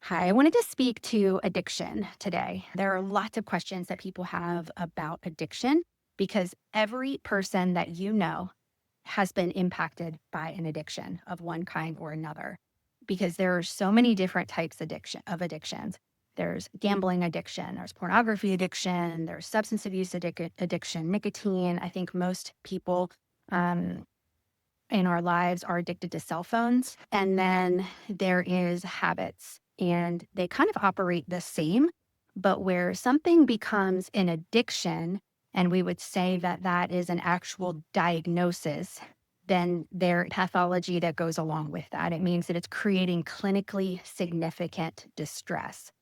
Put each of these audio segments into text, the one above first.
Hi, I wanted to speak to addiction today. There are lots of questions that people have about addiction because every person that you know has been impacted by an addiction of one kind or another. Because there are so many different types of addictions. There's gambling addiction, there's pornography addiction, there's substance abuse addiction, nicotine. I think most people um, in our lives are addicted to cell phones. And then there is habits, and they kind of operate the same, but where something becomes an addiction, and we would say that that is an actual diagnosis, then there pathology that goes along with that. It means that it's creating clinically significant distress.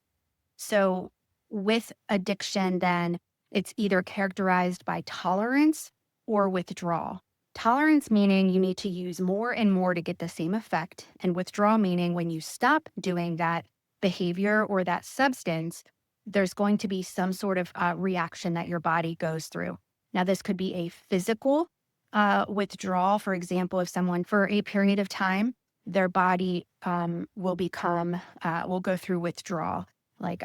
So with addiction, then it's either characterized by tolerance or withdrawal. Tolerance meaning you need to use more and more to get the same effect, and withdrawal meaning when you stop doing that behavior or that substance, there's going to be some sort of reaction that your body goes through. Now, this could be a physical withdrawal. For example, if someone for a period of time, their body will go through withdrawal like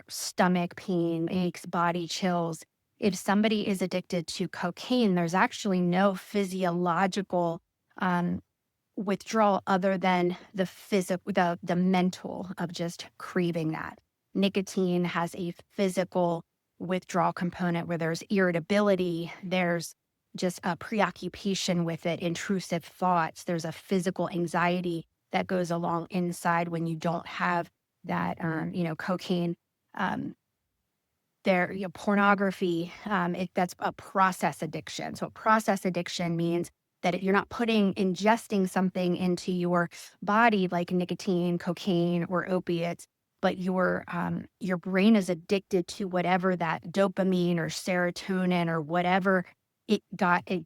stomach pain, aches, body chills. If somebody is addicted to cocaine, there's actually no physiological um, withdrawal other than the physical, the mental of just craving that. Nicotine has a physical withdrawal component where there's irritability, there's just a preoccupation with it, intrusive thoughts, there's a physical anxiety that goes along inside when you don't have that, cocaine. Um, Pornography, that's a process addiction. So process addiction means that you're not ingesting something into your body like nicotine, cocaine, or opiates, but your brain is addicted to whatever that dopamine or serotonin or whatever it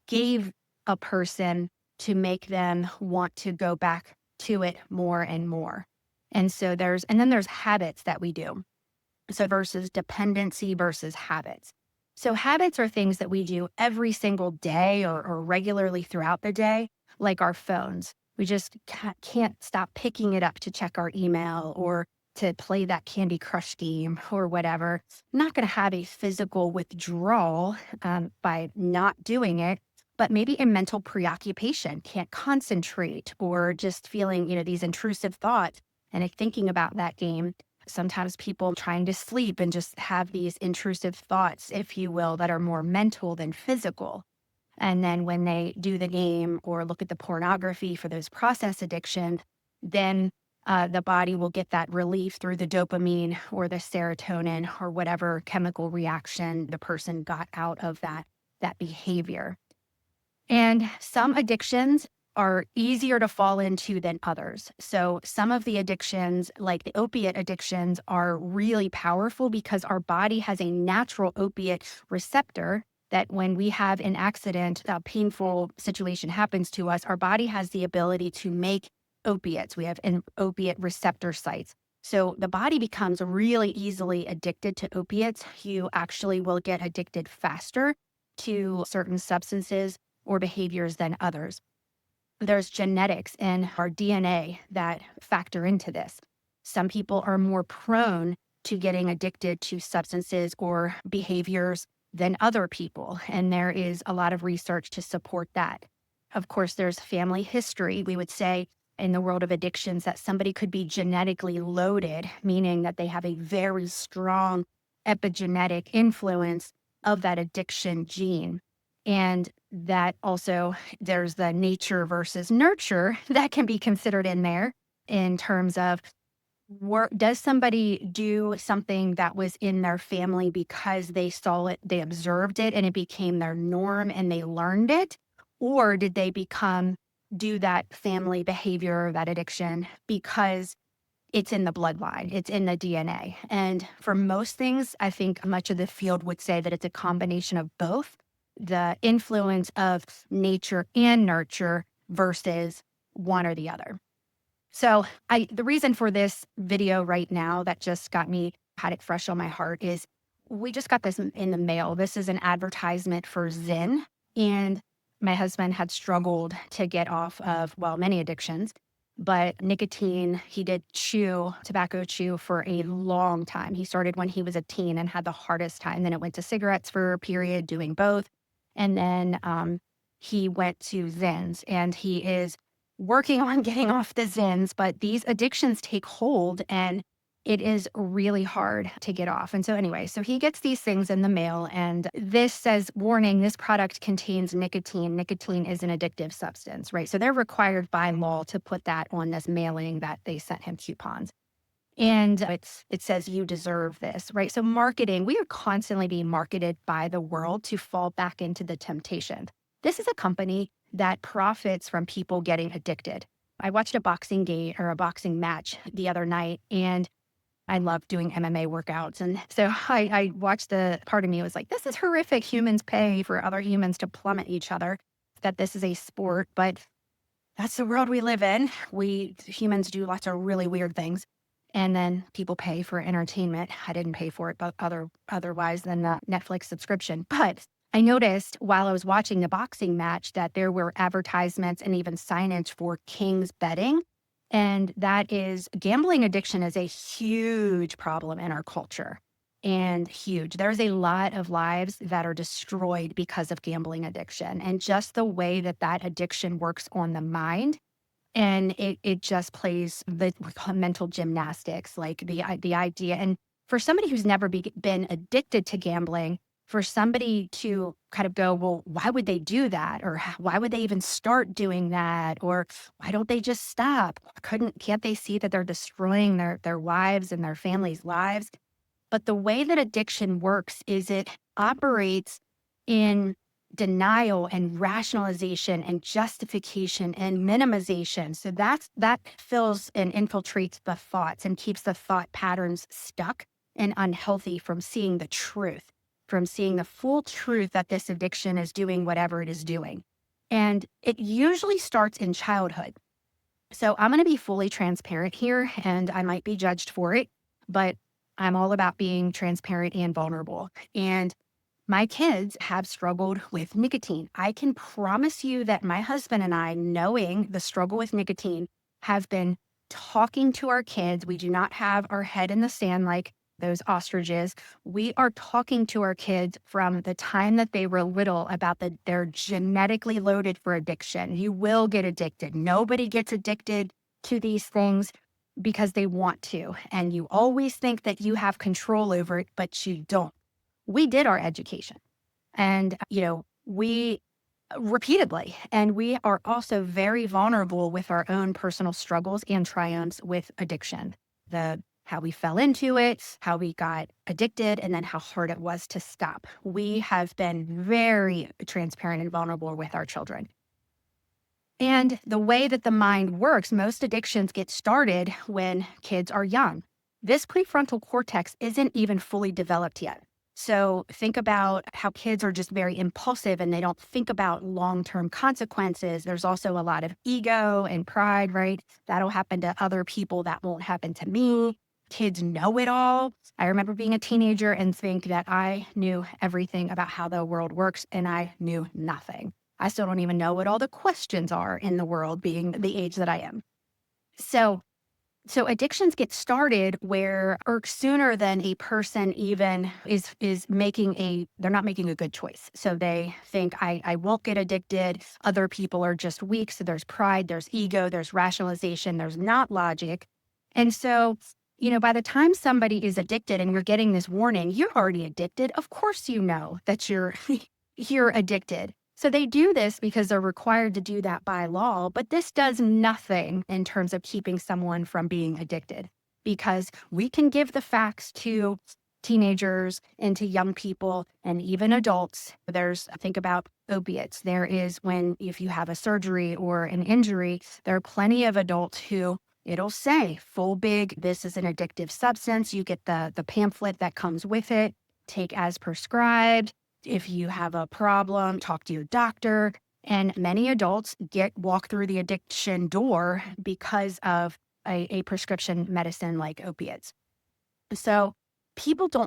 gave a person to make them want to go back to it more and more. And then there's habits that we do. So versus dependency versus habits. So habits are things that we do every single day or regularly throughout the day, like our phones. We just can't stop picking it up to check our email or to play that Candy Crush game or whatever. I'm not going to have a physical withdrawal by not doing it, but maybe a mental preoccupation, can't concentrate, or just feeling, these intrusive thoughts and thinking about that game. Sometimes people trying to sleep and just have these intrusive thoughts, if you will, that are more mental than physical. And then when they do the game or look at the pornography for those process addiction, then the body will get that relief through the dopamine or the serotonin or whatever chemical reaction the person got out of that behavior. And some addictions are easier to fall into than others. So some of the addictions, like the opiate addictions, are really powerful because our body has a natural opiate receptor that when we have an accident, a painful situation happens to us, our body has the ability to make opiates. We have an opiate receptor sites. So the body becomes really easily addicted to opiates. You actually will get addicted faster to certain substances or behaviors than others. There's genetics in our DNA that factor into this. Some people are more prone to getting addicted to substances or behaviors than other people, and there is a lot of research to support that. Of course, there's family history. We would say in the world of addictions that somebody could be genetically loaded, meaning that they have a very strong epigenetic influence of that addiction gene. And that also, there's the nature versus nurture that can be considered in there in terms of does somebody do something that was in their family because they saw it, they observed it, and it became their norm and they learned it? Or did they do that family behavior, that addiction, because it's in the bloodline, it's in the DNA? And for most things, I think much of the field would say that it's a combination of both, the influence of nature and nurture versus one or the other. So the reason for this video right now that just had it fresh on my heart is we just got this in the mail. This is an advertisement for Zen. And my husband had struggled to get off of, well, many addictions, But nicotine, he did tobacco chew for a long time. He started when he was a teen and had the hardest time. Then it went to cigarettes for a period, doing both. And then he went to Zins, and he is working on getting off the Zins. But these addictions take hold, and it is really hard to get off. And so anyway, so he gets these things in the mail, and this says, warning, this product contains nicotine. Nicotine is an addictive substance, right? So they're required by law to put that on this mailing that they sent him coupons. And it says you deserve this, right? So marketing, we are constantly being marketed by the world to fall back into the temptation. This is a company that profits from people getting addicted. I watched a boxing game or a boxing match the other night, and I love doing MMA workouts. And so I watched part of me was like, this is horrific. Humans pay for other humans to plummet each other, that this is a sport, but that's the world we live in. We humans do lots of really weird things. And then people pay for entertainment. I didn't pay for it, but otherwise than the Netflix subscription. But I noticed while I was watching the boxing match that there were advertisements and even signage for King's betting. And that is, gambling addiction is a huge problem in our culture, and huge. There's a lot of lives that are destroyed because of gambling addiction, and just the way that that addiction works on the mind. And it just plays the we call it mental gymnastics, like the idea. And for somebody who's never been addicted to gambling, for somebody to kind of go, well, why would they do that? Or why would they even start doing that? Or why don't they just stop? Can't they see that they're destroying their wives and their families' lives? But the way that addiction works is it operates in denial and rationalization and justification and minimization. So that fills and infiltrates the thoughts and keeps the thought patterns stuck and unhealthy from seeing the truth, from seeing the full truth that this addiction is doing whatever it is doing. And it usually starts in childhood. So I'm going to be fully transparent here, and I might be judged for it, but I'm all about being transparent and vulnerable. And my kids have struggled with nicotine. I can promise you that my husband and I, knowing the struggle with nicotine, have been talking to our kids. We do not have our head in the sand like those ostriches. We are talking to our kids from the time that they were little about they're genetically loaded for addiction. You will get addicted. Nobody gets addicted to these things because they want to. And you always think that you have control over it, but you don't. We did our education, and, we repeatedly, and we are also very vulnerable with our own personal struggles and triumphs with addiction. How we fell into it, how we got addicted, and then how hard it was to stop. We have been very transparent and vulnerable with our children. And the way that the mind works, most addictions get started when kids are young. This prefrontal cortex isn't even fully developed yet. So think about how kids are just very impulsive and they don't think about long-term consequences. There's also a lot of ego and pride, right? That'll happen to other people. That won't happen to me. Kids know it all. I remember being a teenager and think that I knew everything about how the world works, and I knew nothing. I still don't even know what all the questions are in the world, being the age that I am. So addictions get started or sooner than a person even is they're not making a good choice. So they think, I won't get addicted. Other people are just weak. So there's pride, there's ego, there's rationalization, there's not logic. And so, by the time somebody is addicted and you're getting this warning, you're already addicted. Of course, you know that you're addicted. So they do this because they're required to do that by law, but this does nothing in terms of keeping someone from being addicted, because we can give the facts to teenagers and to young people and even adults. Think about opiates. If you have a surgery or an injury, there are plenty of adults who it'll say full big, this is an addictive substance. You get the pamphlet that comes with it, take as prescribed. If you have a problem, talk to your doctor. And many adults walk through the addiction door because of a prescription medicine like opiates. So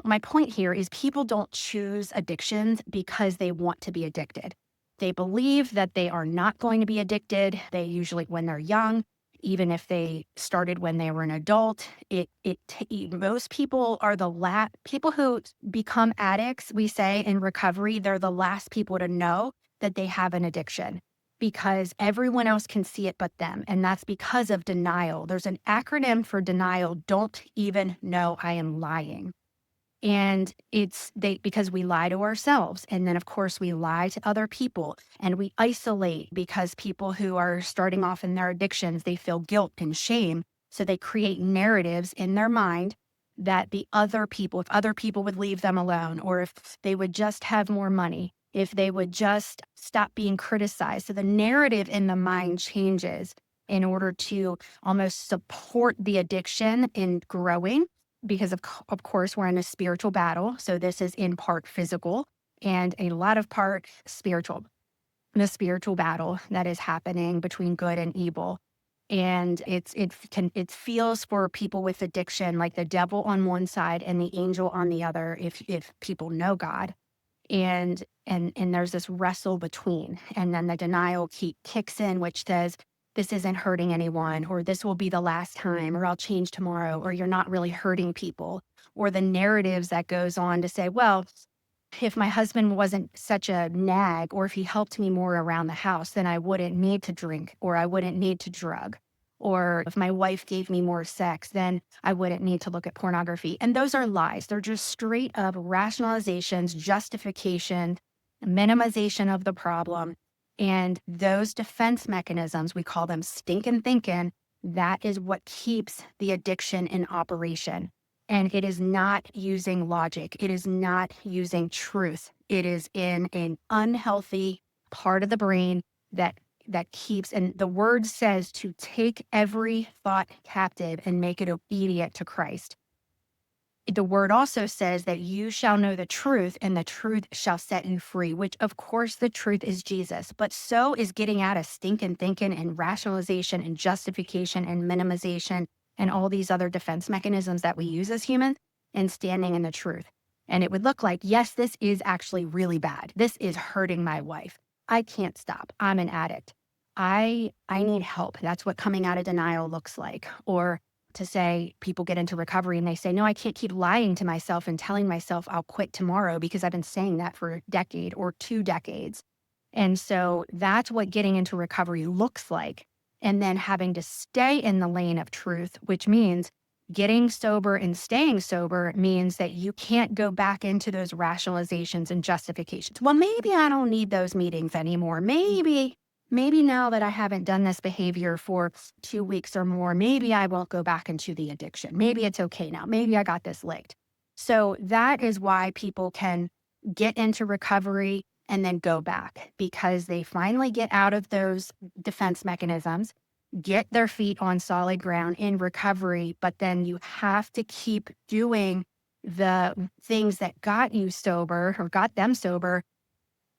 my point here is people don't choose addictions because they want to be addicted. They believe that they are not going to be addicted. They usually, when they're young, even if they started when they were an adult. Most people are people who become addicts, we say in recovery, they're the last people to know that they have an addiction because everyone else can see it but them. And that's because of denial. There's an acronym for denial. Don't even know I am lying. And because we lie to ourselves. And then, of course, we lie to other people and we isolate because people who are starting off in their addictions, they feel guilt and shame. So they create narratives in their mind that if other people would leave them alone, or if they would just have more money, if they would just stop being criticized. So the narrative in the mind changes in order to almost support the addiction in growing because of course we're in a spiritual battle. So this is in part physical and a lot of part spiritual, the spiritual battle that is happening between good and evil. And it feels for people with addiction like the devil on one side and the angel on the other, if people know God. And there's this wrestle between, and then the denial kicks in, which says, this isn't hurting anyone, or this will be the last time, or I'll change tomorrow, or you're not really hurting people, or the narratives that goes on to say, well, if my husband wasn't such a nag, or if he helped me more around the house, then I wouldn't need to drink, or I wouldn't need to drug. Or if my wife gave me more sex, then I wouldn't need to look at pornography. And those are lies. They're just straight up rationalizations, justification, minimization of the problem. And those defense mechanisms, we call them stinking thinking, that is what keeps the addiction in operation. And it is not using logic. It is not using truth. It is in an unhealthy part of the brain that keeps, and the word says to take every thought captive and make it obedient to Christ. The word also says that you shall know the truth and the truth shall set you free, which of course the truth is Jesus, but so is getting out of stinking thinking and rationalization and justification and minimization and all these other defense mechanisms that we use as humans and standing in the truth. And it would look like, yes, this is actually really bad. This is hurting my wife. I can't stop. I'm an addict. I need help. That's what coming out of denial looks like. Or to say, people get into recovery and they say, no, I can't keep lying to myself and telling myself I'll quit tomorrow because I've been saying that for a decade or 2 decades. And so that's what getting into recovery looks like. And then having to stay in the lane of truth, which means getting sober and staying sober means that you can't go back into those rationalizations and justifications. Well, maybe I don't need those meetings anymore. Maybe now that I haven't done this behavior for 2 weeks or more, maybe I won't go back into the addiction. Maybe it's okay now. Maybe I got this licked. So that is why people can get into recovery and then go back, because they finally get out of those defense mechanisms, get their feet on solid ground in recovery, but then you have to keep doing the things that got you sober or got them sober,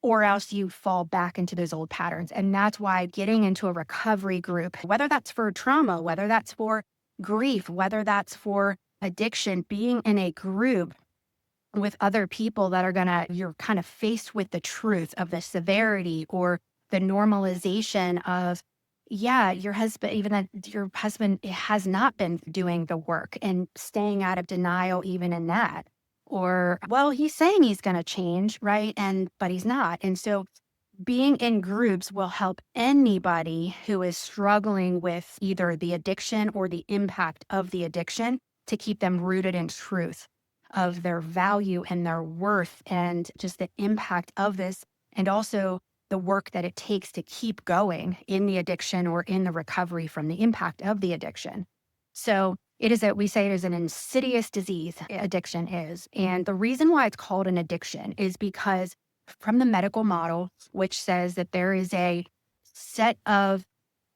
or else you fall back into those old patterns. And that's why getting into a recovery group, whether that's for trauma, whether that's for grief, whether that's for addiction, being in a group with other people that are you're kind of faced with the truth of the severity or the normalization of, yeah, your husband, even that your husband has not been doing the work and staying out of denial, even in that. Or, well, he's saying he's going to change, right? But he's not. And so being in groups will help anybody who is struggling with either the addiction or the impact of the addiction to keep them rooted in truth of their value and their worth and just the impact of this, and also the work that it takes to keep going in the addiction or in the recovery from the impact of the addiction. So we say it is an insidious disease, addiction is. And the reason why it's called an addiction is because from the medical model, which says that there is a set of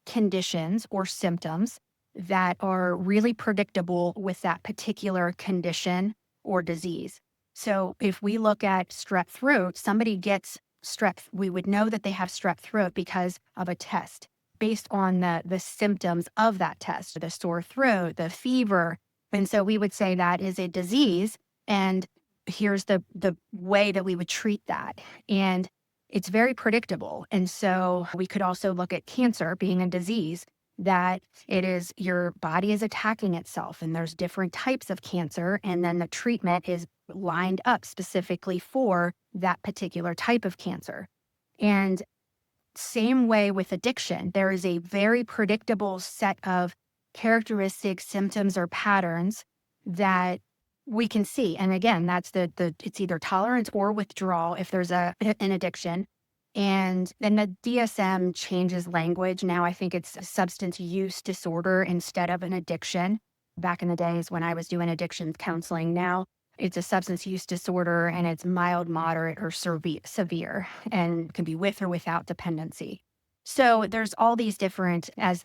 conditions or symptoms that are really predictable with that particular condition or disease. So if we look at strep throat, somebody gets strep, we would know that they have strep throat because of a test based on the symptoms of that test, the sore throat, the fever. And so we would say that is a disease. And here's the way that we would treat that. And it's very predictable. And so we could also look at cancer being a disease that it is your body is attacking itself, and there's different types of cancer. And then the treatment is lined up specifically for that particular type of cancer. And same way with addiction, there is a very predictable set of characteristics, symptoms, or patterns that we can see. And again, that's the it's either tolerance or withdrawal if there's an addiction. And then the DSM changes language. Now I think it's a substance use disorder instead of an addiction. Back in the days when I was doing addiction counseling, now it's a substance use disorder, and it's mild, moderate, or severe, and can be with or without dependency. So there's all these different, as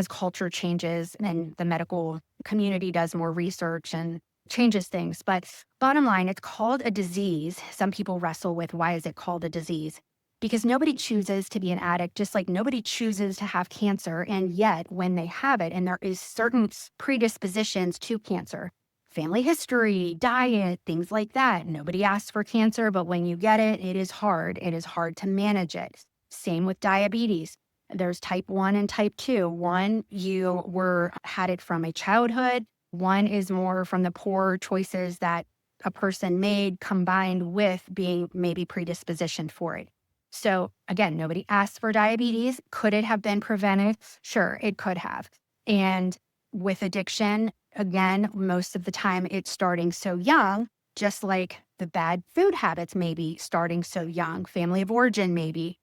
culture changes and the medical community does more research and changes things. But bottom line, it's called a disease. Some people wrestle with, why is it called a disease? Because nobody chooses to be an addict, just like nobody chooses to have cancer. And yet when they have it, and there is certain predispositions to cancer, family history, diet, things like that. Nobody asks for cancer, but when you get it, it is hard. It is hard to manage it. Same with diabetes. There's type 1 and type 2. One, you had it from a childhood. One is more from the poor choices that a person made combined with being maybe predispositioned for it. So again, nobody asked for diabetes. Could it have been prevented? Sure, it could have. And with addiction, again, most of the time it's starting so young, just like the bad food habits maybe starting so young, family of origin maybe.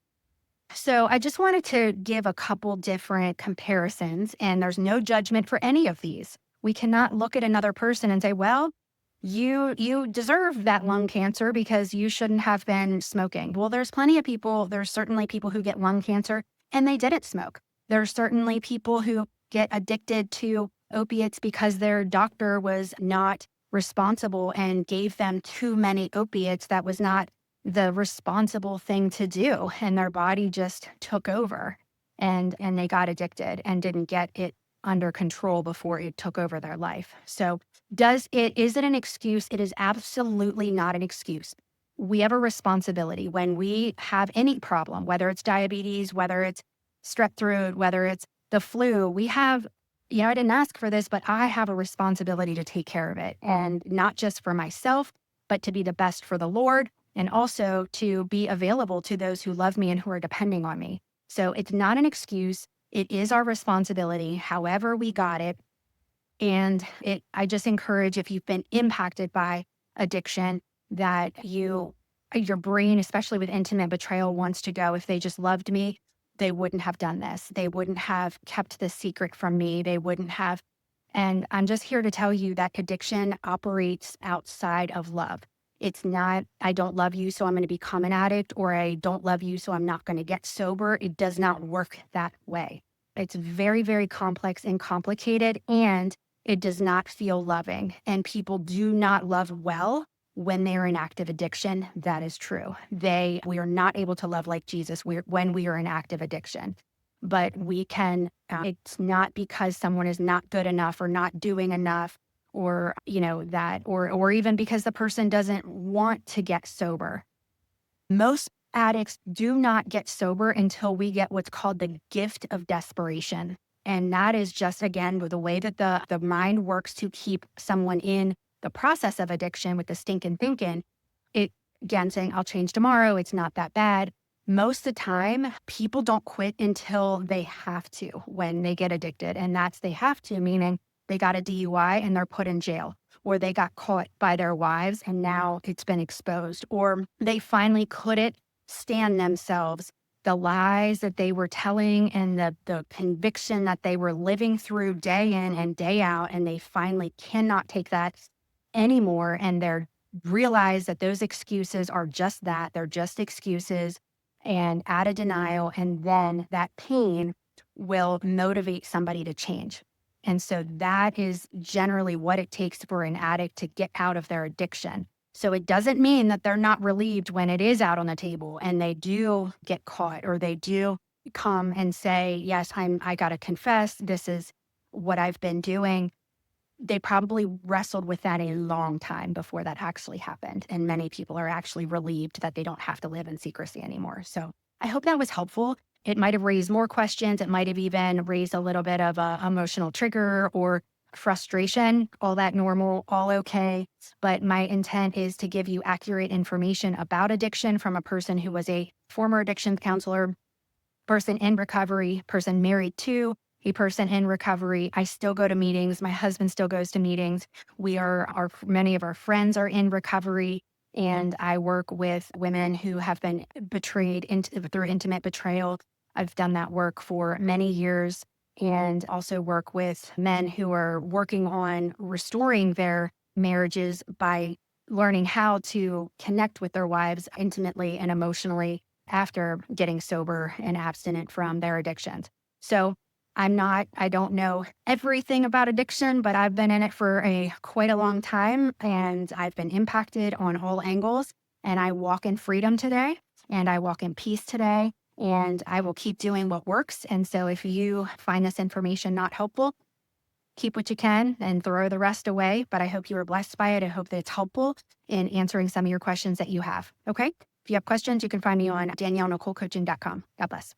So I just wanted to give a couple different comparisons, and there's no judgment for any of these. We cannot look at another person and say, well, you deserve that lung cancer because you shouldn't have been smoking. Well, there's certainly people who get lung cancer and they didn't smoke. There's certainly people who get addicted to opiates because their doctor was not responsible and gave them too many opiates. That was not the responsible thing to do, and their body just took over, and they got addicted and didn't get it under control before it took over their life. So is it an excuse? It is absolutely not an excuse. We have a responsibility when we have any problem, whether it's diabetes, whether it's strep throat, whether it's the flu. We have, I didn't ask for this, but I have a responsibility to take care of it. And not just for myself, but to be the best for the Lord, and also to be available to those who love me and who are depending on me. So it's not an excuse. It is our responsibility, however we got it. And I just encourage, if you've been impacted by addiction, that your brain, especially with intimate betrayal, wants to go, if they just loved me, they wouldn't have done this. They wouldn't have kept this secret from me. They wouldn't have. And I'm just here to tell you that addiction operates outside of love. It's not, I don't love you, so I'm going to become an addict, or I don't love you, so I'm not going to get sober. It does not work that way. It's very, very complex and complicated, and it does not feel loving. And people do not love well when they are in active addiction. That is true. We are not able to love like Jesus when we are in active addiction. But we can, it's not because someone is not good enough or not doing enough, or, or even because the person doesn't want to get sober. Most addicts do not get sober until we get what's called the gift of desperation. And that is just, again, with the way that the mind works to keep someone in the process of addiction with the stinking thinking. It, again, saying, I'll change tomorrow. It's not that bad. Most of the time, people don't quit until they have to, when they get addicted. And that's they have to, meaning they got a DUI and they're put in jail, or they got caught by their wives and now it's been exposed, or they finally couldn't stand themselves, the lies that they were telling and the conviction that they were living through day in and day out, and they finally cannot take that anymore, and they're realize that those excuses are just that. They're just excuses, and out of denial, and then that pain will motivate somebody to change. And so that is generally what it takes for an addict to get out of their addiction. So it doesn't mean that they're not relieved when it is out on the table and they do get caught, or they do come and say, yes, I got to confess, this is what I've been doing. They probably wrestled with that a long time before that actually happened. And many people are actually relieved that they don't have to live in secrecy anymore. So I hope that was helpful. It might have raised more questions. It might have even raised a little bit of a emotional trigger or frustration, all that normal, all okay. But my intent is to give you accurate information about addiction from a person who was a former addiction counselor, person in recovery, person married to a person in recovery. I still go to meetings. My husband still goes to meetings. Many of our friends are in recovery. And I work with women who have been betrayed through intimate betrayal. I've done that work for many years, and also work with men who are working on restoring their marriages by learning how to connect with their wives intimately and emotionally after getting sober and abstinent from their addictions. So I don't know everything about addiction, but I've been in it for quite a long time, and I've been impacted on all angles. And I walk in freedom today, and I walk in peace today, and I will keep doing what works. And so if you find this information not helpful, keep what you can and throw the rest away. But I hope you were blessed by it. I hope that it's helpful in answering some of your questions that you have. Okay. If you have questions, you can find me on DanielleNicoleCoaching.com. God bless.